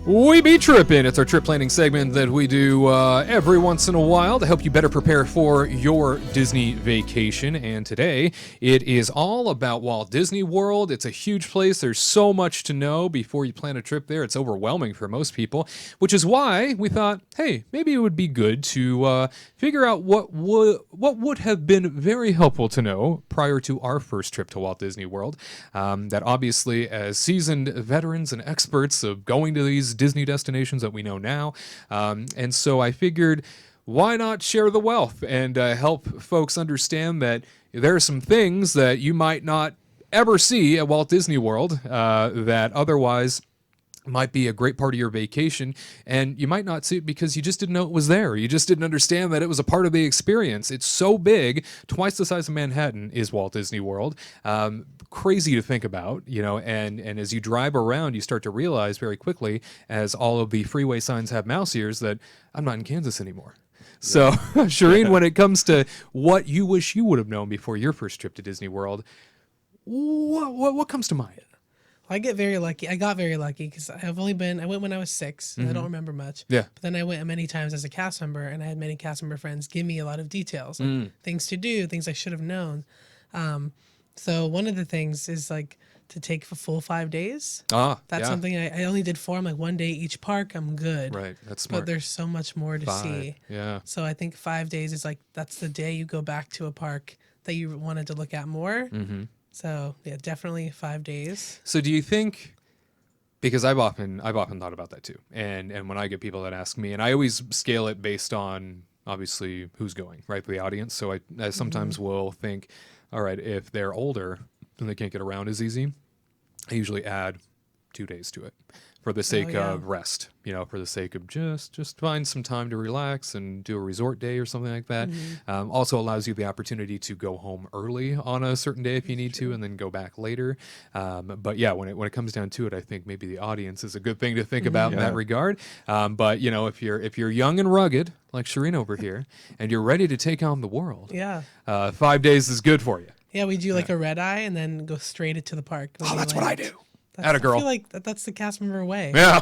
We be tripping. It's our trip planning segment that we do every once in a while to help you better prepare for your Disney vacation. And today, it is all about Walt Disney World. It's a huge place. There's so much to know before you plan a trip there. It's overwhelming for most people, which is why we thought, hey, maybe it would be good to figure out what would have been very helpful to know prior to our first trip to Walt Disney World. That obviously, as seasoned veterans and experts of going to these Disney destinations that we know now. And so I figured, why not share the wealth and help folks understand that there are some things that you might not ever see at Walt Disney World that otherwise might be a great part of your vacation, and you might not see it because you just didn't know it was there. You just didn't understand that it was a part of the experience. It's so big, twice the size of Manhattan is Walt Disney World. Crazy to think about, you know, and as you drive around, you start to realize very quickly, as all of the freeway signs have mouse ears, that I'm not in Kansas anymore. So, Shireen, when it comes to what you wish you would have known before your first trip to Disney World, what comes to mind? I get very lucky. I got very lucky because I went when I was 6. And I don't remember much. Yeah. But then I went many times as a cast member, and I had many cast member friends give me a lot of details, like things to do, things I should have known. So one of the things is like to take a full 5 days. That's something I only did 4. I'm like, one day each park, I'm good. Right. That's smart. But there's so much more to see. Yeah. So I think 5 days is like, that's the day you go back to a park that you wanted to look at more. Mm-hmm. So yeah, definitely 5 days. So do you think, because I've often thought about that too, and when I get people that ask me, and I always scale it based on obviously who's going, right, for the audience. So I sometimes will think, all right, if they're older and they can't get around as easy, I usually add 2 days to it for the sake of rest, you know, for the sake of just find some time to relax and do a resort day or something like that. Also allows you the opportunity to go home early on a certain day if you need to, and then go back later. But yeah, when it comes down to it, I think maybe the audience is a good thing to think about in that regard. But you know, if you're young and rugged like Shireen over here, and you're ready to take on the world, 5 days is good for you. Yeah, we do like a red eye and then go straight into the park. That's what I do. Atta girl. I feel like that's the cast member way. Yeah.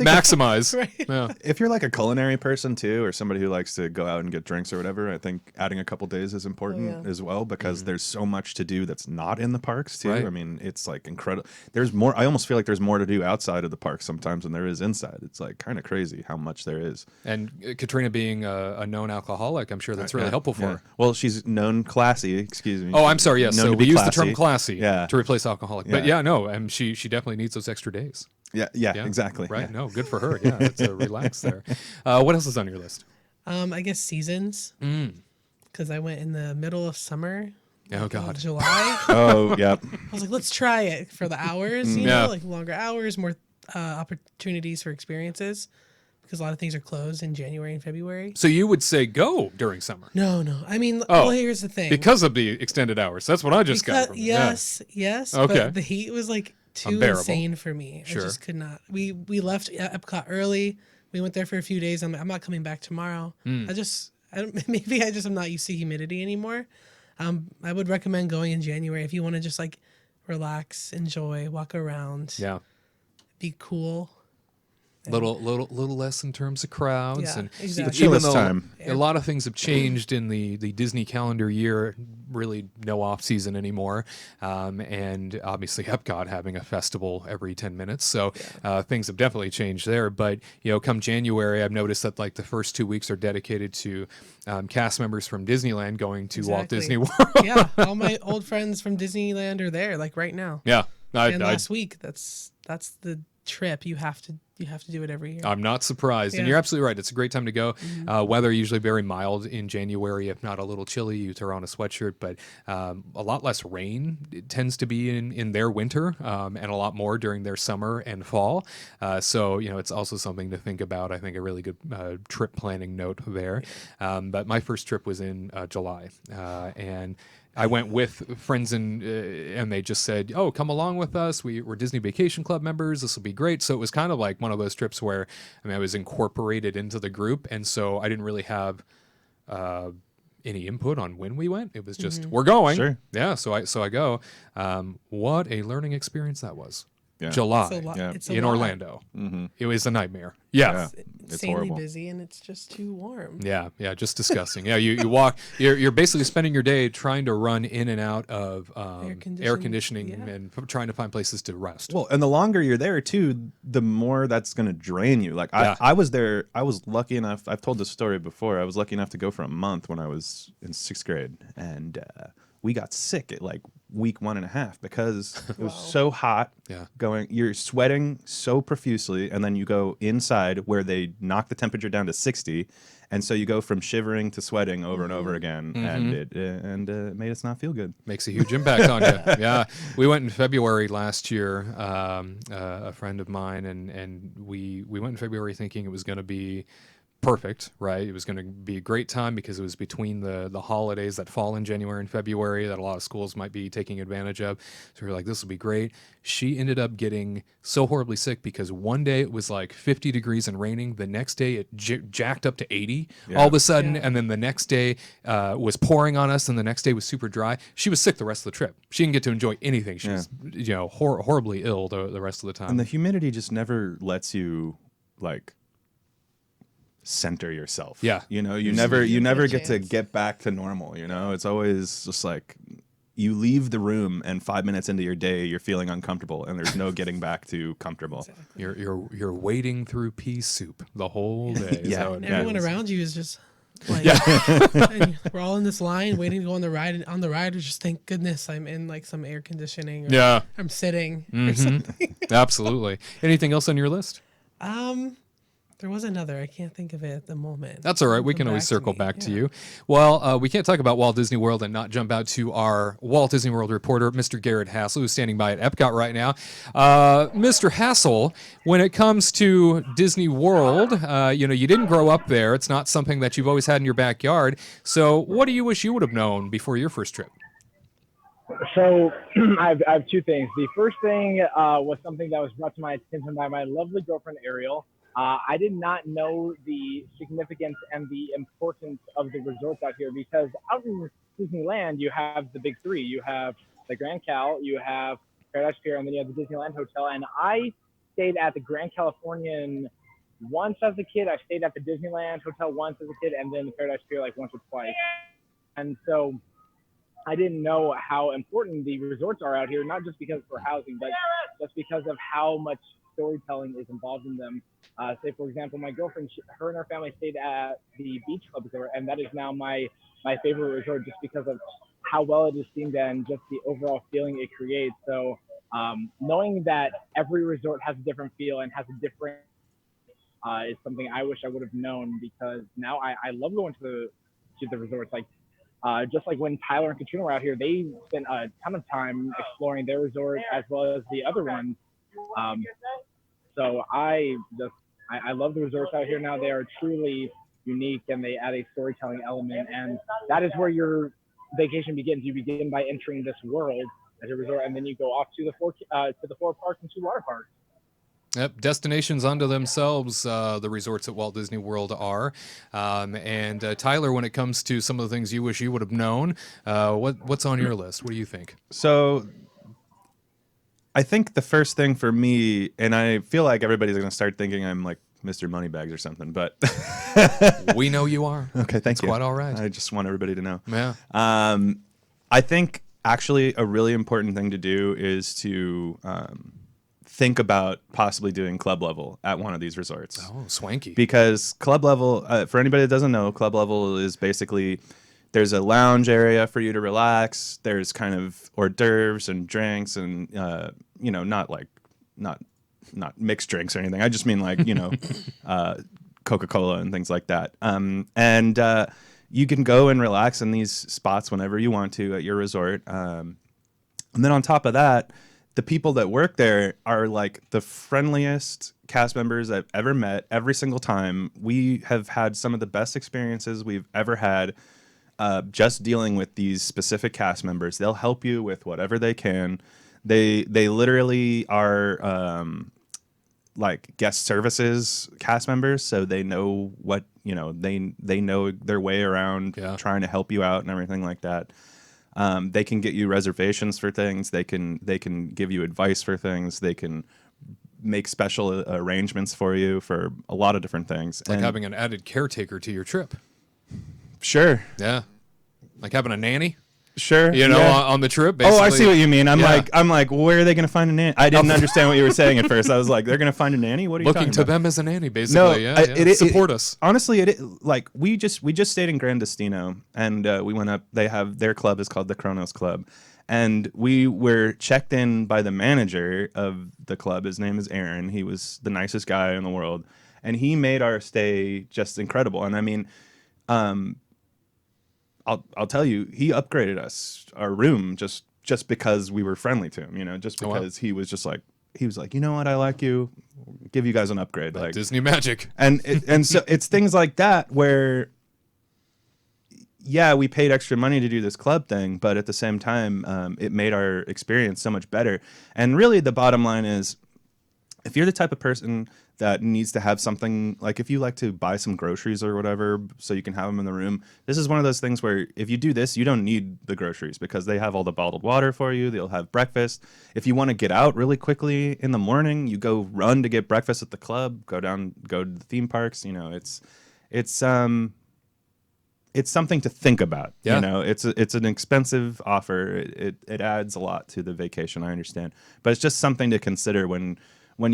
Maximize. Right. Yeah. If you're like a culinary person too, or somebody who likes to go out and get drinks or whatever, I think adding a couple days is important as well, because there's so much to do that's not in the parks too. Right. I mean, it's like incredible. There's more. I almost feel like there's more to do outside of the park sometimes than there is inside. It's like kind of crazy how much there is. And Katrina being a known alcoholic, I'm sure that's really helpful for her. Well, she's known classy. Excuse me. Oh, I'm sorry. Yes. Known So to be we use the classy. term classy to replace alcoholic. Yeah. But yeah, no, she definitely needs those extra days. Yeah, exactly. Right. Yeah. No, good for her. Yeah, it's a relax there. What else is on your list? I guess seasons. Because I went in the middle of summer. Oh God. July. Oh, yep. I was like, let's try it for the hours, you know, like longer hours, more opportunities for experiences, because a lot of things are closed in January and February. So you would say go during summer? No. I mean, well, here's the thing. Because of the extended hours. That's what I just got from it. Yes. Okay. But the heat was like too Unbearable. insane for me. Sure. I just could not. We left Epcot early. We went there for a few days. I'm not coming back tomorrow. Maybe I just am not used to humidity anymore. I would recommend going in January if you want to just like relax, enjoy, walk around. Yeah. Be cool. Little less in terms of crowds, Yeah, and exactly. even though time. a lot of things have changed in the Disney calendar year, really no off season anymore, and obviously Epcot having a festival every 10 minutes, so things have definitely changed there. But you know, come January, I've noticed that like the first 2 weeks are dedicated to cast members from Disneyland going to Walt Disney World. Yeah, all my old friends from Disneyland are there, like right now. Yeah, and last week, that's the trip. You have to do it every year. I'm not surprised. And you're absolutely right. It's a great time to go. Weather usually very mild in January, if not a little chilly. You throw on a sweatshirt, but a lot less rain. It tends to be in their winter, and a lot more during their summer and fall. So, you know, it's also something to think about. I think a really good trip planning note there. But my first trip was in July, and I went with friends and they just said, "Oh, come along with us. We're Disney Vacation Club members. This will be great." So it was kind of like one of those trips where, I mean, I was incorporated into the group, and so I didn't really have any input on when we went. It was just we're going. Sure. Yeah. So I go. What a learning experience that was. July It's a in lot. Orlando. It was a nightmare. Yeah. It's Insanely horrible. busy, and it's just too warm. Yeah, just disgusting. Yeah, you walk. You're basically spending your day trying to run in and out of air conditioning and trying to find places to rest. Well, and the longer you're there too, the more that's going to drain you. Like I was there. I was lucky enough. I've told this story before. I was lucky enough to go for a month when I was in 6th grade, and we got sick at like week 1.5 because it was so hot. Yeah. You're sweating so profusely, and then you go inside where they knock the temperature down to 60, and so you go from shivering to sweating over and over again, and it made us not feel good. Makes a huge impact on you. Yeah, we went in February last year. A friend of mine and we went in February thinking it was going to be perfect, right? It was going to be a great time because it was between the holidays that fall in January and February that a lot of schools might be taking advantage of. So we were like, this will be great. She ended up getting so horribly sick because one day it was like 50 degrees and raining. The next day it jacked up to 80 all of a sudden. And then the next day was pouring on us. And the next day was super dry. She was sick the rest of the trip. She didn't get to enjoy anything. She was, horribly ill the rest of the time. And the humidity just never lets you like center yourself. Yeah. You never get to get back to normal, It's always just like you leave the room and 5 minutes into your day you're feeling uncomfortable and there's no getting back to comfortable. Exactly. You're wading through pea soup the whole day. And everyone around you is just like and we're all in this line waiting to go on the ride, and on the ride we just thank goodness I'm in like some air conditioning or I'm sitting or something. Absolutely. Anything else on your list? There was another. I can't think of it at the moment. That's all right. We can always circle back to you. Well, we can't talk about Walt Disney World and not jump out to our Walt Disney World reporter, Mr. Garrett Hassel, who's standing by at Epcot right now. Mr. Hassel, when it comes to Disney World, you didn't grow up there. It's not something that you've always had in your backyard. So what do you wish you would have known before your first trip? So I have two things. The first thing was something that was brought to my attention by my lovely girlfriend, Ariel. I did not know the significance and the importance of the resorts out here because out in Disneyland, you have the big three. You have the Grand Cal, you have Paradise Pier, and then you have the Disneyland Hotel. And I stayed at the Grand Californian once as a kid. I stayed at the Disneyland Hotel once as a kid, and then the Paradise Pier like once or twice. And so I didn't know how important the resorts are out here, not just because for housing, but just because of how much storytelling is involved in them. Say, for example, my girlfriend, her and her family stayed at the Beach Club Resort, and that is now my favorite resort just because of how well it is themed and just the overall feeling it creates. So knowing that every resort has a different feel and has a different is something I wish I would have known because now I love going to the resorts. Like just like when Tyler and Katrina were out here, they spent a ton of time exploring their resort as well as the other ones. So I love the resorts out here now. They are truly unique and they add a storytelling element, and that is where your vacation begins. You begin by entering this world as a resort, and then you go off to the four parks and 2 water parks. Yep, destinations unto themselves, the resorts at Walt Disney World are. And Tyler, when it comes to some of the things you wish you would have known, what's on your list? What do you think? So I think the first thing for me, and I feel like everybody's going to start thinking I'm like Mr. Moneybags or something, but we know you are. Okay, thank you. Quite all right. I just want everybody to know. Yeah. I think actually a really important thing to do is to think about possibly doing club level at one of these resorts. Oh, swanky. Because club level, for anybody that doesn't know, club level is basically there's a lounge area for you to relax. There's kind of hors d'oeuvres and drinks and, not mixed drinks or anything. I just mean like, Coca-Cola and things like that. And you can go and relax in these spots whenever you want to at your resort. And then on top of that, the people that work there are like the friendliest cast members I've ever met every single time. We have had some of the best experiences we've ever had just dealing with these specific cast members. They'll help you with whatever they can. They literally are like guest services cast members, so they know what they know their way around trying to help you out and everything like that. They can get you reservations for things. They can give you advice for things. They can make special arrangements for you for a lot of different things. Like having an added caretaker to your trip. Sure. Yeah. Like having a nanny. Sure. You know, yeah. on the trip. Basically. Oh, I see what you mean. I'm Yeah. like, well, where are they going to find a nanny? I didn't understand what you were saying at first. I was like, they're going to find a nanny? What are you Looking talking to about? them as a nanny, basically. No, yeah. Support us. Honestly, we just stayed in Gran Destino, and we went up. They have their club is called the Kronos Club, and we were checked in by the manager of the club. His name is Aaron. He was the nicest guy in the world, and he made our stay just incredible. And I mean, I'll tell you, he upgraded us our room just because we were friendly to him, you know, just because he was like, you know what, I like you, give you guys an upgrade, like Disney magic. and so it's things like that where, yeah, we paid extra money to do this club thing, but at the same time, it made our experience so much better. And really, the bottom line is, if you're the type of person that needs to have something, like if you like to buy some groceries or whatever so you can have them in the room, this is one of those things where if you do this, you don't need the groceries because they have all the bottled water for you. They'll have breakfast. If you want to get out really quickly in the morning, you go run to get breakfast at the club, go to the theme parks. You know, it's something to think about. Yeah. You know, it's an expensive offer. It adds a lot to the vacation, I understand. But it's just something to consider when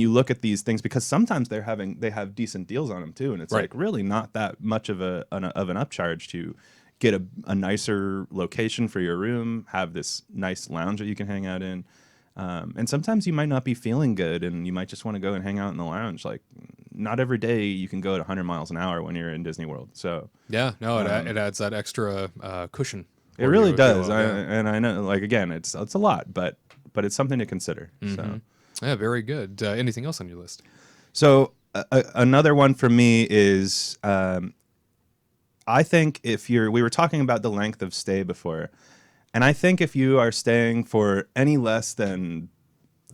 you look at these things, because sometimes they have decent deals on them too, and it's Right. like really not that much of an upcharge to get a nicer location for your room, have this nice lounge that you can hang out in, and sometimes you might not be feeling good, and you might just want to go and hang out in the lounge. Like, not every day you can go at 100 miles an hour when you're in Disney World. So Yeah, no, it adds that extra cushion. it for really you, if you does, will, yeah. and I know, like, again, it's a lot, but it's something to consider. So. Yeah, very good. Anything else on your list? So another one for me is, I think we were talking about the length of stay before, and I think if you are staying for any less than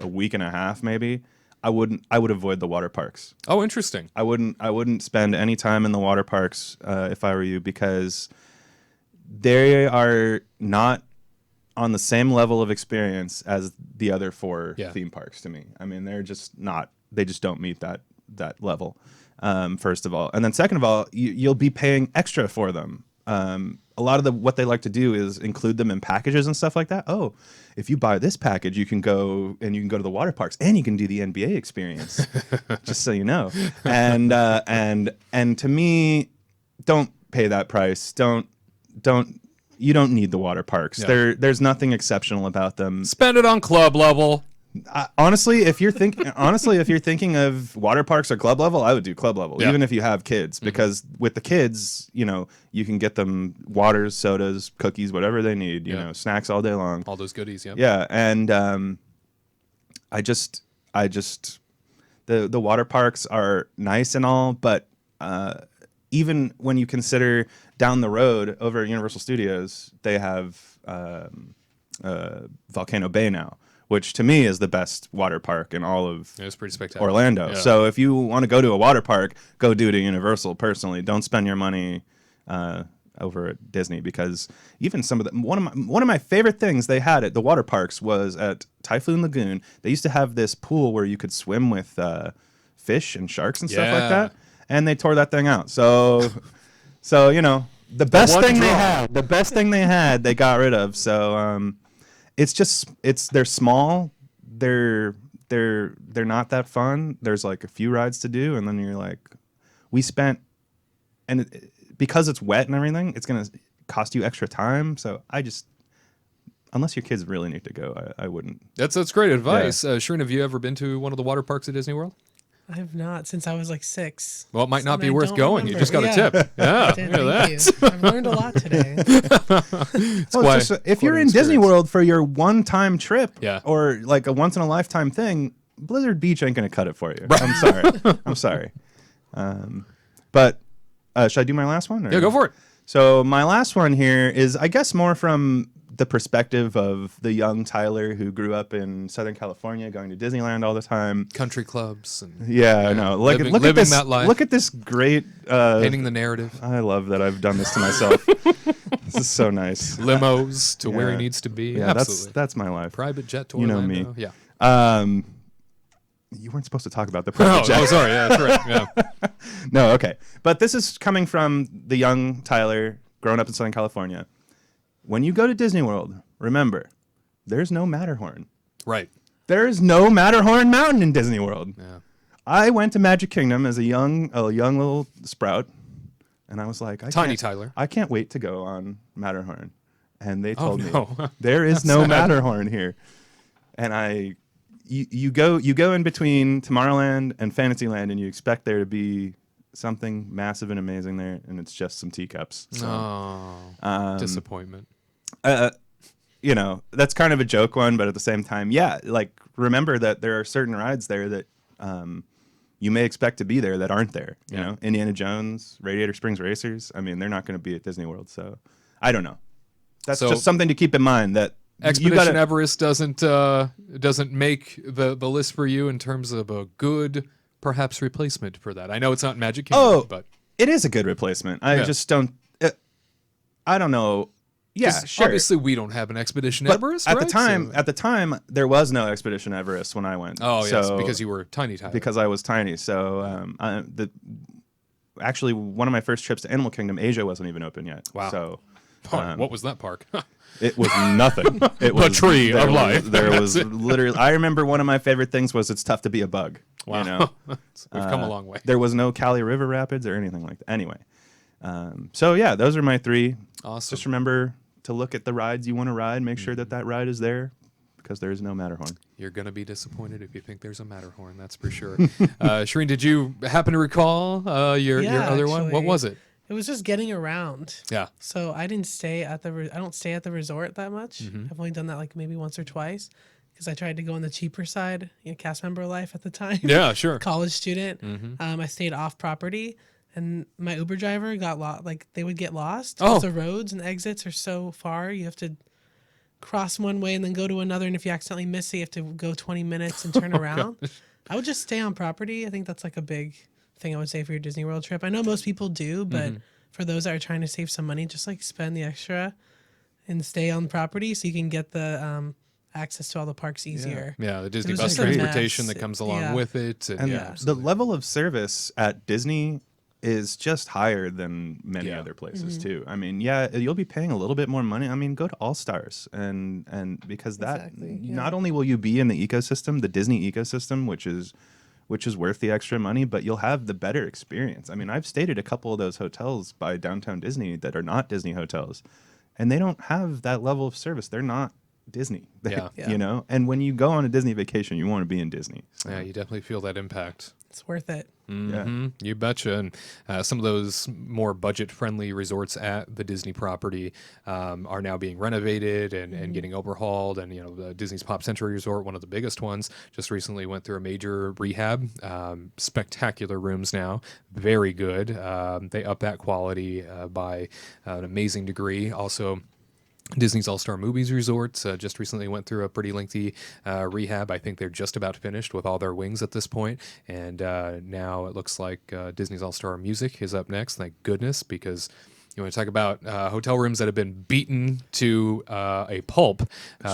a week and a half, maybe, I would avoid the water parks. Oh, interesting. I wouldn't spend any time in the water parks if I were you, because they are not on the same level of experience as the other four theme parks to me. I mean, they just don't meet that level, first of all. And then second of all, you'll be paying extra for them. A lot of what they like to do is include them in packages and stuff like that. Oh, if you buy this package, you can go to the water parks and you can do the NBA experience, just so you know. And to me, don't pay that price. You don't need the water parks. Yeah. There's nothing exceptional about them. Spend it on club level. Honestly, if you're thinking of water parks or club level, I would do club level, even if you have kids, because with the kids, you know, you can get them waters, sodas, cookies, whatever they need, you know, snacks all day long. All those goodies, yeah. Yeah, and the water parks are nice and all, but even when you consider down the road over at Universal Studios, they have Volcano Bay now, which to me is the best water park in all of It was pretty spectacular. Orlando. Yeah. So if you want to go to a water park, go do it at Universal. Personally, don't spend your money over at Disney, because even some of one of my favorite things they had at the water parks was at Typhoon Lagoon. They used to have this pool where you could swim with fish and sharks and stuff like that, and they tore that thing out. So you know, the best thing they had, they got rid of. So they're small, they're not that fun. There's like a few rides to do, and then you're like, because it's wet and everything, it's gonna cost you extra time. So unless your kids really need to go, I wouldn't. That's great advice. Shereen, have you ever been to one of the water parks at Disney World? I have not, since I was like 6. Well, it might not And be I worth don't going. You remember. just got a tip. Yeah, I did, look at thank that. you. I've learned a lot today. Well, it's just, if you're in Disney World for your one-time trip, Yeah. or like a once-in-a-lifetime thing, Blizzard Beach ain't gonna cut it for you. I'm sorry. But should I do my last one? Or? Yeah, go for it. So my last one here is, I guess, more from the perspective of the young Tyler who grew up in Southern California, going to Disneyland all the time. Country clubs and Yeah, I know. Look living at this. that life. Look at this great. painting the narrative. I love that I've done this to myself. This is so nice. Limos to where he Yeah. needs to be. Yeah, Absolutely. that's my life. Private jet to You know Orlando. me. Yeah. You weren't supposed to talk about the Oh, private jet. sorry. Yeah, that's right. Yeah. No, okay. But this is coming from the young Tyler, growing up in Southern California. When you go to Disney World, remember, there's no Matterhorn. Right. There is no Matterhorn Mountain in Disney World. Yeah. I went to Magic Kingdom as a young little sprout, and I was like, Tiny Tyler. I can't wait to go on Matterhorn. And they told no. me there is no Matterhorn here. And you go in between Tomorrowland and Fantasyland, and you expect there to be something massive and amazing there, and it's just some teacups. So, Disappointment. you know, that's kind of a joke one, but at the same time, yeah, like remember that there are certain rides there that you may expect to be there that aren't there. You know, Indiana Jones, Radiator Springs Racers. I mean, they're not going to be at Disney World, so I don't know. That's just something to keep in mind that. Expedition Everest doesn't make the list for you in terms of a good perhaps replacement for that. I know it's not Magic Kingdom, but it is a good replacement. I just don't. I don't know. Yeah, sure. Obviously, we don't have an Expedition But Everest. at right? the time, there was no Expedition Everest when I went. Oh yes, So- because you were tiny Tyler. because I was tiny. So actually, one of my first trips to Animal Kingdom, Asia wasn't even open yet. Wow. So What was that park? it was nothing. It was tree of life. There That's was it. literally. I remember one of my favorite things was it's tough to be a bug. Wow. You know? We've come a long way. There was no Cali River Rapids or anything like that. Anyway, so yeah, those are my three. Awesome. Just remember to look at the rides you want to ride. Make sure that ride is there because there is no Matterhorn. You're going to be disappointed if you think there's a Matterhorn, that's for sure. Shireen, did you happen to recall your other one? What actually. was it? It was just getting around. Yeah. So I didn't stay at the. I don't stay at the resort that much. Mm-hmm. I've only done that like maybe once or twice, because I tried to go on the cheaper side. Cast member life at the time. Yeah, sure. College student. Mm-hmm. I stayed off property, and my Uber driver got lost. Like they would get lost. Oh. 'Cause the roads and exits are so far. You have to cross one way and then go to another. And if you accidentally miss it, you have to go 20 minutes and turn around. I would just stay on property. I think that's like a big thing I would say for your Disney World trip. I know most people do, but for those that are trying to save some money, just like spend the extra and stay on property so you can get the access to all the parks easier. Yeah, the Disney was bus just a transportation mess. that comes along Yeah. with it. And, And yeah, the absolutely. level of service at Disney is just higher than many Yeah. other places too. I mean, yeah, you'll be paying a little bit more money. I mean, go to All Stars and because that Exactly, yeah. not only will you be in the ecosystem, the Disney ecosystem, which is worth the extra money, but you'll have the better experience. I mean, I've stayed at a couple of those hotels by downtown Disney that are not Disney hotels, and they don't have that level of service. They're not Disney. Yeah. You know, and when you go on a Disney vacation, you want to be in Disney. So, Yeah, you definitely feel that impact. It's worth it. Mhm, you betcha. And some of those more budget-friendly resorts at the Disney property are now being renovated and getting overhauled. And the Disney's Pop Century Resort, one of the biggest ones, just recently went through a major rehab. Spectacular rooms now, very good. They up that quality by an amazing degree. Also, Disney's All-Star Movies Resorts just recently went through a pretty lengthy rehab. I think they're just about finished with all their wings at this point. And now it looks like Disney's All-Star Music is up next. Thank goodness, because you want to talk about hotel rooms that have been beaten to a pulp.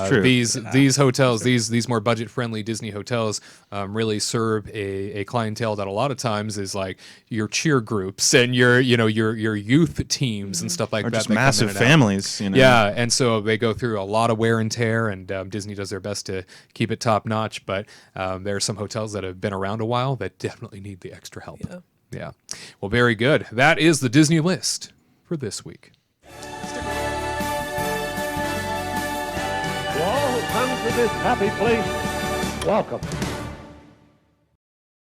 true. These hotels, these more budget-friendly Disney hotels, really serve a clientele that a lot of times is like your cheer groups and your youth teams and stuff like or that. just that come in massive and out. families. You know? Yeah, and so they go through a lot of wear and tear, and Disney does their best to keep it top notch. But there are some hotels that have been around a while that definitely need the extra help. Yeah. Well, very good. That is the Disney list for this week. To all who come to this happy place, welcome.